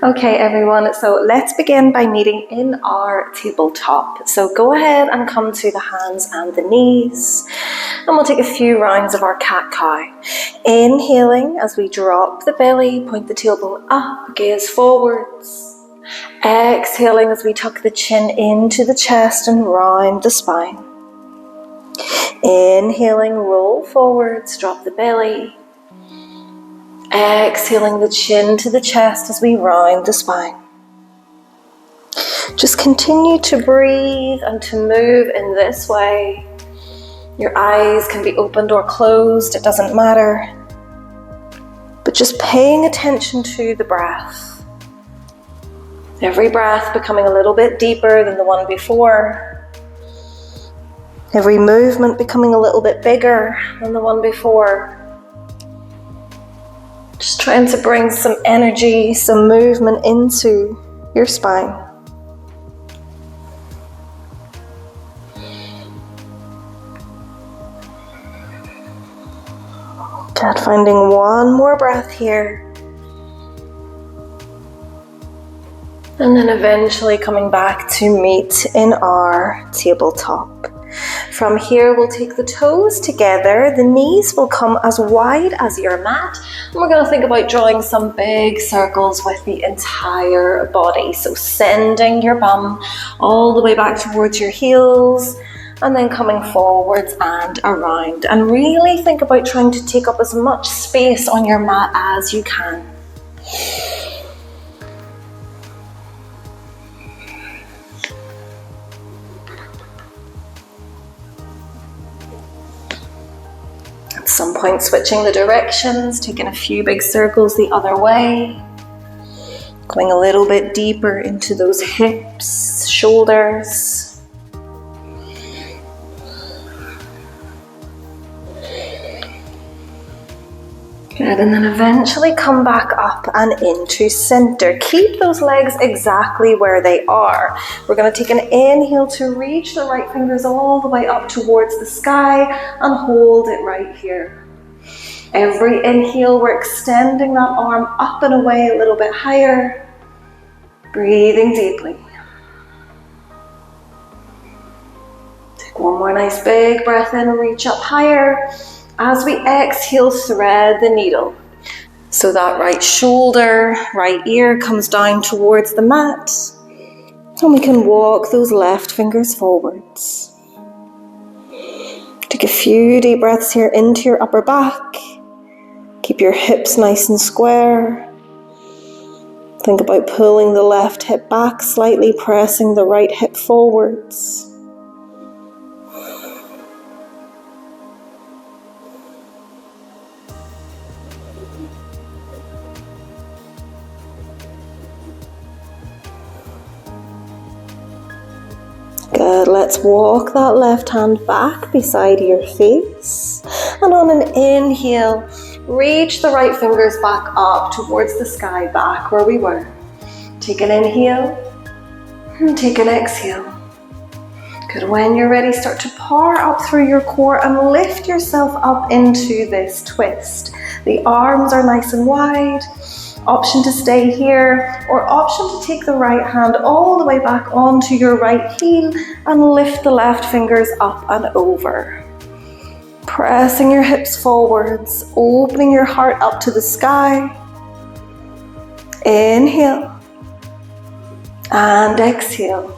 Okay everyone, so let's begin by meeting in our tabletop. So go ahead and come to the hands and the knees, and we'll take a few rounds of our cat-cow. Inhaling as we drop the belly, point the tailbone up, gaze forwards. Exhaling as we tuck the chin into the chest and round the spine. Inhaling, roll forwards, drop the belly. Exhaling the chin to the chest as we round the spine. Just continue to breathe and to move in this way. Your eyes can be opened or closed, it doesn't matter. But just paying attention to the breath. Every breath becoming a little bit deeper than the one before. Every movement becoming a little bit bigger than the one before. Just trying to bring some energy, some movement into your spine. Good, finding one more breath here. And then eventually coming back to meet in our tabletop. From here, we'll take the toes together. The knees will come as wide as your mat. And we're going to think about drawing some big circles with the entire body. So sending your bum all the way back towards your heels and then coming forwards and around. And really think about trying to take up as much space on your mat as you can. At some point switching the directions, taking a few big circles the other way, going a little bit deeper into those hips, shoulders. Good, and then eventually come back up and into center. Keep those legs exactly where they are. We're going to take an inhale to reach the right fingers all the way up towards the sky and hold it right here. Every inhale, we're extending that arm up and away a little bit higher. Breathing deeply. Take one more nice big breath in and reach up higher. As we exhale, thread the needle. So that right shoulder, right ear comes down towards the mat. And we can walk those left fingers forwards. Take a few deep breaths here into your upper back. Keep your hips nice and square. Think about pulling the left hip back slightly, pressing the right hip forwards. Good, let's walk that left hand back beside your face. And on an inhale, reach the right fingers back up towards the sky, back where we were. Take an inhale and take an exhale. Good, when you're ready, start to power up through your core and lift yourself up into this twist. The arms are nice and wide. Option to stay here, or option to take the right hand all the way back onto your right heel and lift the left fingers up and over. Pressing your hips forwards, opening your heart up to the sky. Inhale and exhale.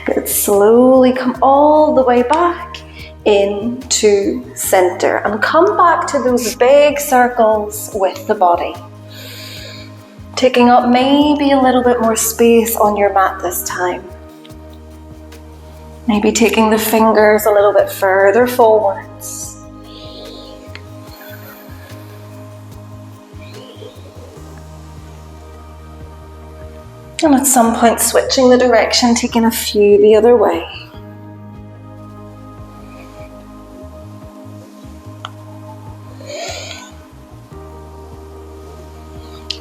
Good, slowly come all the way back into center and come back to those big circles with the body. Taking up maybe a little bit more space on your mat this time. Maybe taking the fingers a little bit further forwards. And at some point switching the direction, taking a few the other way.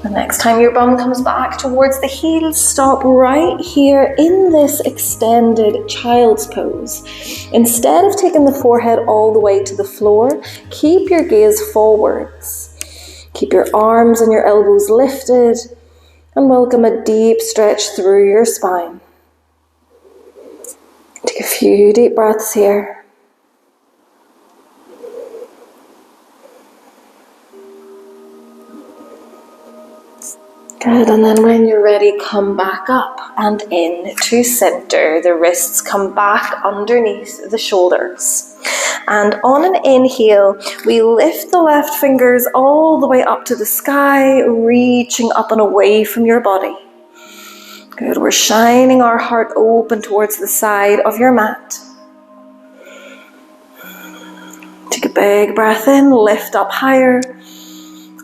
The next time your bum comes back towards the heels, stop right here in this extended child's pose. Instead of taking the forehead all the way to the floor, keep your gaze forwards. Keep your arms and your elbows lifted and welcome a deep stretch through your spine. Take a few deep breaths here. Good, and then when you're ready, come back up and in to center. The wrists come back underneath the shoulders. And on an inhale, we lift the left fingers all the way up to the sky, reaching up and away from your body. Good, we're shining our heart open towards the side of your mat. Take a big breath in, lift up higher.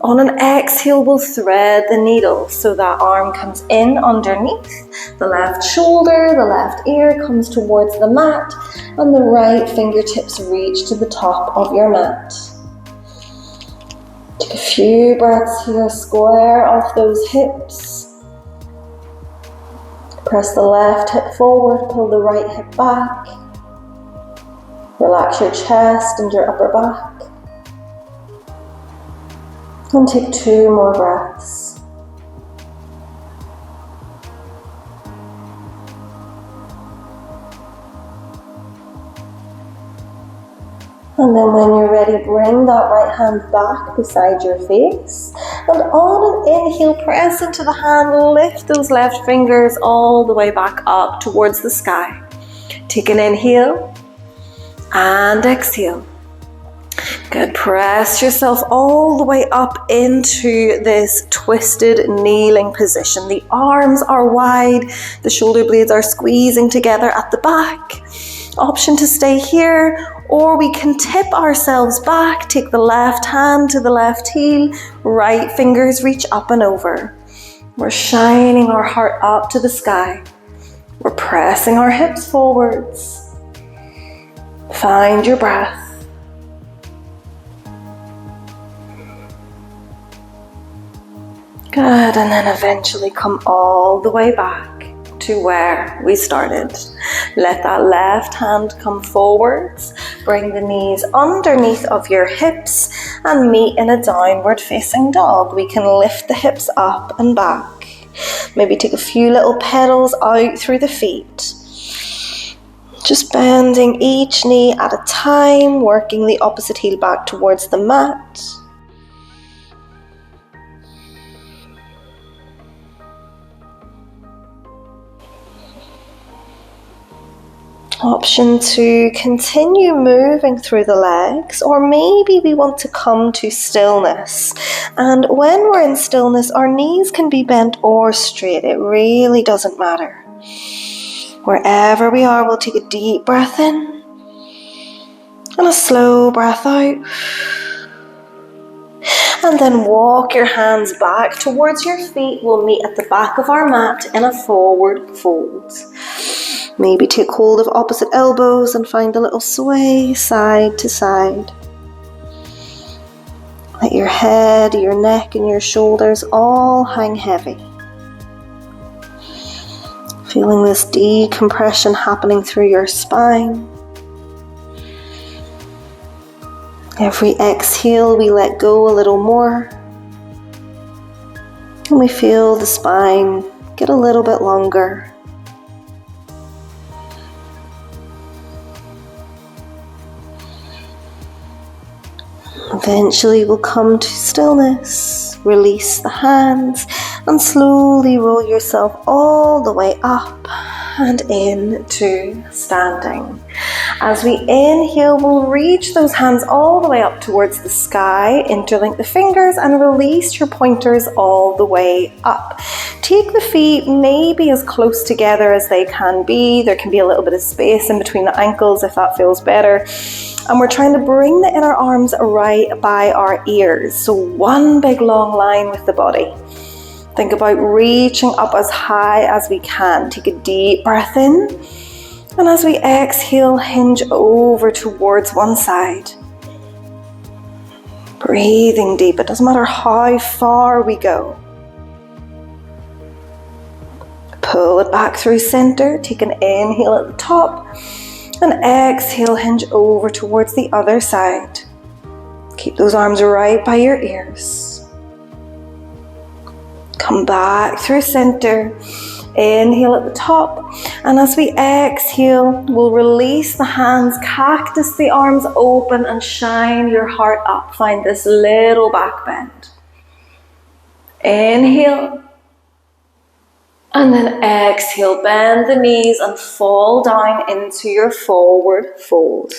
On an exhale, we'll thread the needle so that arm comes in underneath the left shoulder, the left ear comes towards the mat, and the right fingertips reach to the top of your mat. Take a few breaths here, square off those hips. Press the left hip forward, pull the right hip back. Relax your chest and your upper back. And take 2 more breaths. And then when you're ready, bring that right hand back beside your face. And on an inhale, press into the hand, lift those left fingers all the way back up towards the sky. Take an inhale and exhale. Good, press yourself all the way up into this twisted kneeling position. The arms are wide, the shoulder blades are squeezing together at the back. Option to stay here, or we can tip ourselves back, take the left hand to the left heel, right fingers reach up and over. We're shining our heart up to the sky. We're pressing our hips forwards. Find your breath. Good, and then eventually come all the way back to where we started. Let that left hand come forwards. Bring the knees underneath of your hips and meet in a downward facing dog. We can lift the hips up and back. Maybe take a few little pedals out through the feet. Just bending each knee at a time, working the opposite heel back towards the mat. Option to continue moving through the legs, or maybe we want to come to stillness. And when we're in stillness, our knees can be bent or straight. It really doesn't matter. Wherever we are, we'll take a deep breath in and a slow breath out. And then walk your hands back towards your feet. We'll meet at the back of our mat in a forward fold. Maybe take hold of opposite elbows and find a little sway side to side. Let your head, your neck and your shoulders all hang heavy. Feeling this decompression happening through your spine. Every exhale we let go a little more. And we feel the spine get a little bit longer. Eventually we'll come to stillness, release the hands and slowly roll yourself all the way up and into standing. As we inhale, we'll reach those hands all the way up towards the sky, interlink the fingers and release your pointers all the way up. Take the feet maybe as close together as they can be. There can be a little bit of space in between the ankles if that feels better. And we're trying to bring the inner arms right by our ears. So one big long line with the body. Think about reaching up as high as we can. Take a deep breath in. And as we exhale, hinge over towards one side. Breathing deep. It doesn't matter how far we go. Pull it back through center. Take an inhale at the top. And exhale, hinge over towards the other side. Keep those arms right by your ears. Come back through center. Inhale at the top, and as we exhale, we'll release the hands, cactus the arms open, and shine your heart up. Find this little back bend. Inhale, and then exhale, bend the knees and fall down into your forward fold.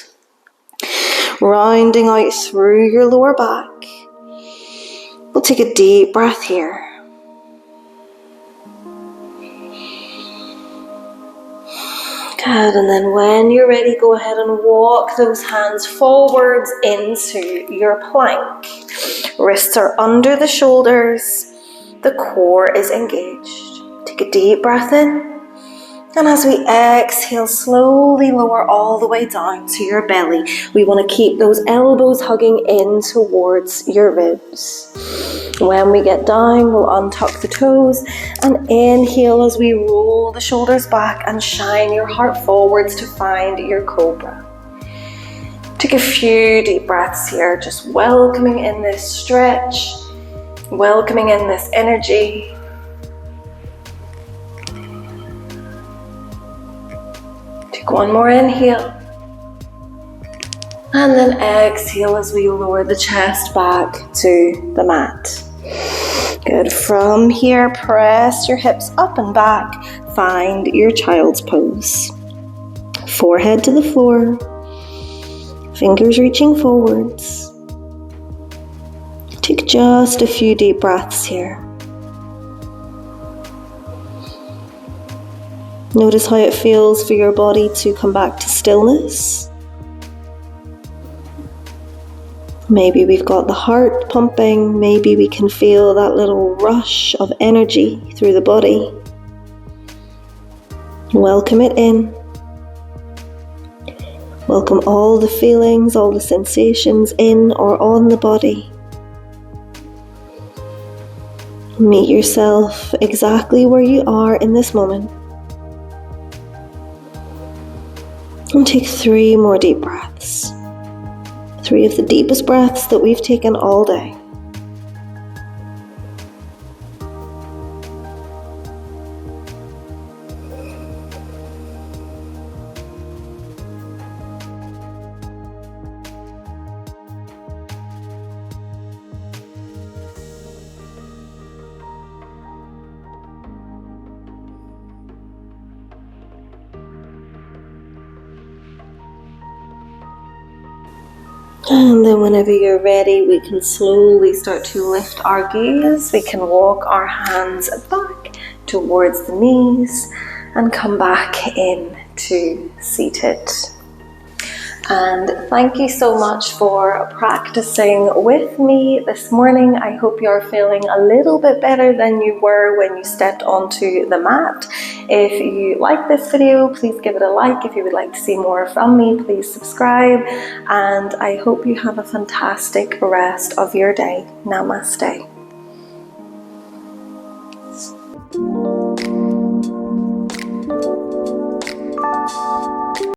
Rounding out through your lower back. We'll take a deep breath here. Good, and then when you're ready, go ahead and walk those hands forwards into your plank. Wrists are under the shoulders, the core is engaged. Take a deep breath in, and as we exhale, slowly lower all the way down to your belly. We want to keep those elbows hugging in towards your ribs. When we get down, we'll untuck the toes and inhale as we roll the shoulders back and shine your heart forwards to find your cobra. Take a few deep breaths here, just welcoming in this stretch, welcoming in this energy. Take one more inhale. And then exhale as we lower the chest back to the mat. Good. From here, press your hips up and back. Find your child's pose. Forehead to the floor. Fingers reaching forwards. Take just a few deep breaths here. Notice how it feels for your body to come back to stillness. Maybe we've got the heart pumping, maybe we can feel that little rush of energy through the body. Welcome it in. Welcome all the feelings, all the sensations in or on the body. Meet yourself exactly where you are in this moment. And take 3 more deep breaths. 3 of the deepest breaths that we've taken all day. And then whenever you're ready, we can slowly start to lift our gaze. We can walk our hands back towards the knees and come back in to seated. And thank you so much for practicing with me this morning. I hope you're feeling a little bit better than you were when you stepped onto the mat. If you like this video, please give it a like. If you would like to see more from me, please subscribe. And I hope you have a fantastic rest of your day. Namaste.